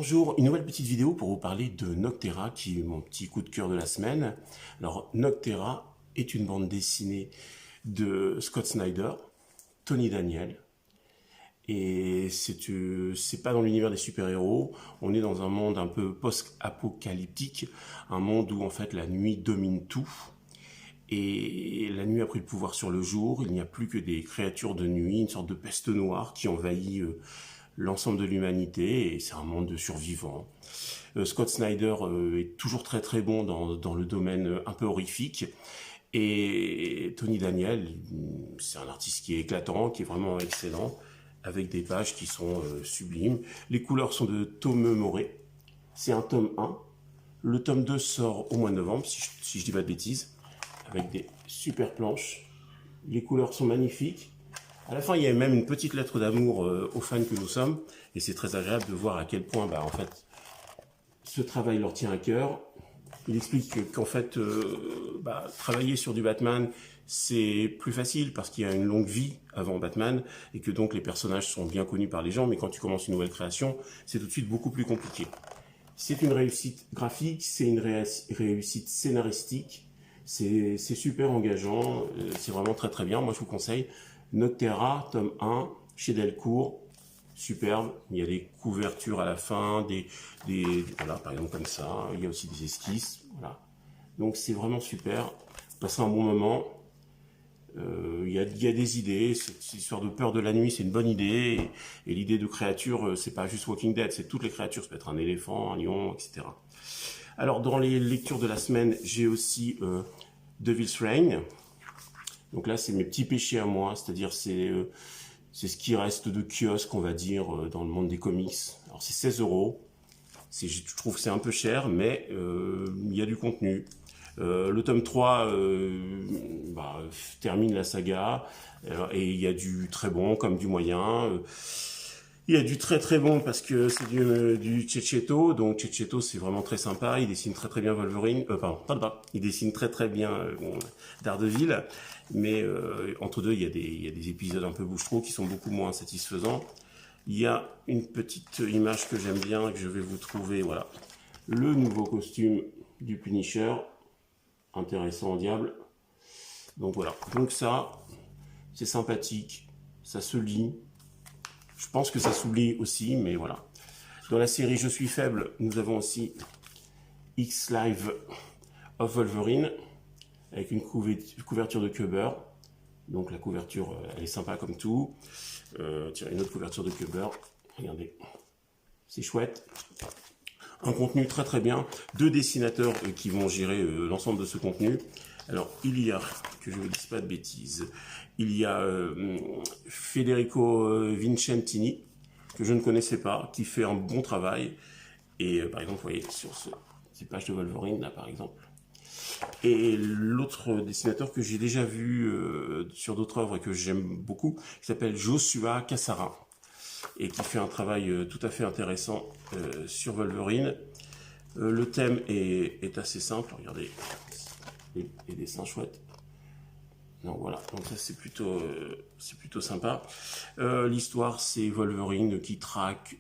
Bonjour, une nouvelle petite vidéo pour vous parler de Noctera, qui est mon petit coup de cœur de la semaine. Alors, Noctera est une bande dessinée de Scott Snyder, Tony Daniel, et c'est pas dans l'univers des super-héros, on est dans un monde un peu post-apocalyptique, un monde où en fait la nuit domine tout, et la nuit a pris le pouvoir sur le jour, il n'y a plus que des créatures de nuit, une sorte de peste noire qui envahit l'ensemble de l'humanité, et c'est un monde de survivants. Scott Snyder est toujours très très bon dans le domaine un peu horrifique, et Tony Daniel, c'est un artiste qui est éclatant, qui est vraiment excellent, avec des pages qui sont sublimes. Les couleurs sont de Tomeu Moré, c'est un tome 1, le tome 2 sort au mois de novembre, si je dis pas de bêtises, avec des super planches, les couleurs sont magnifiques. À la fin, il y a même une petite lettre d'amour aux fans que nous sommes, et c'est très agréable de voir à quel point, en fait, ce travail leur tient à cœur. Il explique qu'en fait, travailler sur du Batman, c'est plus facile parce qu'il y a une longue vie avant Batman, et que donc les personnages sont bien connus par les gens, mais quand tu commences une nouvelle création, c'est tout de suite beaucoup plus compliqué. C'est une réussite graphique, c'est une réussite scénaristique, c'est super engageant, c'est vraiment très très bien, moi je vous conseille. Noctera, tome 1, chez Delcourt, superbe. Il y a des couvertures à la fin, voilà, par exemple comme ça. Il y a aussi des esquisses, voilà. Donc c'est vraiment super. Passer un bon moment. Il y a des idées. Cette histoire de peur de la nuit, c'est une bonne idée. Et l'idée de créatures, c'est pas juste Walking Dead, c'est toutes les créatures. Ça peut être un éléphant, un lion, etc. Alors dans les lectures de la semaine, j'ai aussi Devil's Reign. Donc là, c'est mes petits péchés à moi, c'est-à-dire c'est ce qui reste de kiosque, on va dire, dans le monde des comics. Alors c'est 16 €. Je trouve que c'est un peu cher, mais il y a du contenu. Le tome 3 termine la saga, et il y a du très bon comme du moyen. Il y a du très très bon parce que c'est du Checchetto, donc Checchetto c'est vraiment très sympa, il dessine très très bien Wolverine, il dessine très très bien Daredevil, mais entre deux il y a des épisodes un peu bouche-trou qui sont beaucoup moins satisfaisants. Il y a une petite image que j'aime bien, que je vais vous trouver, voilà, le nouveau costume du Punisher, intéressant au diable, donc voilà, donc ça, c'est sympathique, ça se lit. Je pense que ça s'oublie aussi, mais voilà. Dans la série Je suis faible, nous avons aussi X-Live of Wolverine, avec une couverture de Kubber. Donc la couverture, elle est sympa comme tout. Tiens, une autre couverture de Kubber. Regardez, c'est chouette. Un contenu très très bien. 2 dessinateurs qui vont gérer l'ensemble de ce contenu. Alors, il y a, que je ne vous dise pas de bêtises, il y a Federico Vincentini, que je ne connaissais pas, qui fait un bon travail. Et par exemple, vous voyez, sur ces pages de Wolverine, là par exemple. Et l'autre dessinateur que j'ai déjà vu sur d'autres œuvres et que j'aime beaucoup, qui s'appelle Joshua Cassara, et qui fait un travail tout à fait intéressant sur Wolverine. Le thème est assez simple, regardez. Les dessins chouettes. Donc voilà, donc ça c'est plutôt sympa. L'histoire, c'est Wolverine qui traque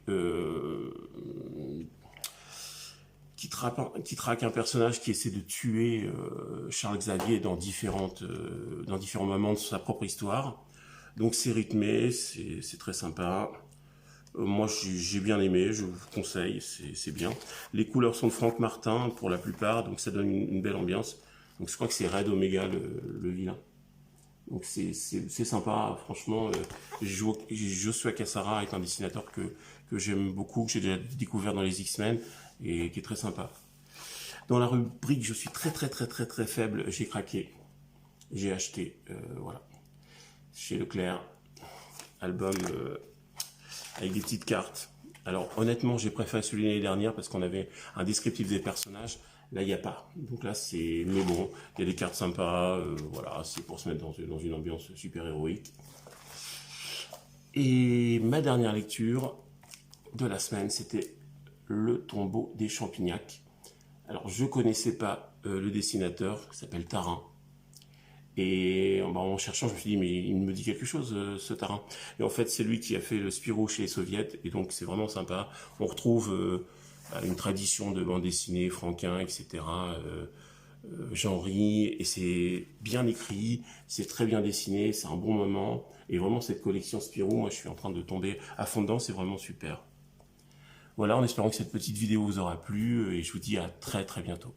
un personnage qui essaie de tuer Charles Xavier dans différents moments de sa propre histoire. Donc c'est rythmé, c'est très sympa. Moi j'ai bien aimé, je vous conseille, c'est bien. Les couleurs sont de Frank Martin pour la plupart, donc ça donne une belle ambiance. Donc je crois que c'est Red Omega le vilain. Donc c'est sympa, franchement. Joshua Cassara est un dessinateur que j'aime beaucoup, que j'ai déjà découvert dans les X-Men et qui est très sympa. Dans la rubrique je suis très très très très très faible, j'ai craqué. J'ai acheté, voilà, chez Leclerc, album avec des petites cartes. Alors honnêtement, j'ai préféré celui de l'année dernière parce qu'on avait un descriptif des personnages. Là, il n'y a pas. Donc là, c'est... Mais bon, il y a des cartes sympas. Voilà, c'est pour se mettre dans une ambiance super héroïque. Et ma dernière lecture de la semaine, c'était Le tombeau des Champignac. Alors, je ne connaissais pas le dessinateur, qui s'appelle Tarin. Et en cherchant, je me suis dit, mais il me dit quelque chose, ce Tarin. Et en fait, c'est lui qui a fait le Spirou chez les Soviets. Et donc, c'est vraiment sympa. On retrouve une tradition de bande dessinée, Franquin, etc. J'en ris, et c'est bien écrit, c'est très bien dessiné, c'est un bon moment, et vraiment cette collection Spirou, moi je suis en train de tomber à fond dedans, c'est vraiment super. Voilà, en espérant que cette petite vidéo vous aura plu, et je vous dis à très très bientôt.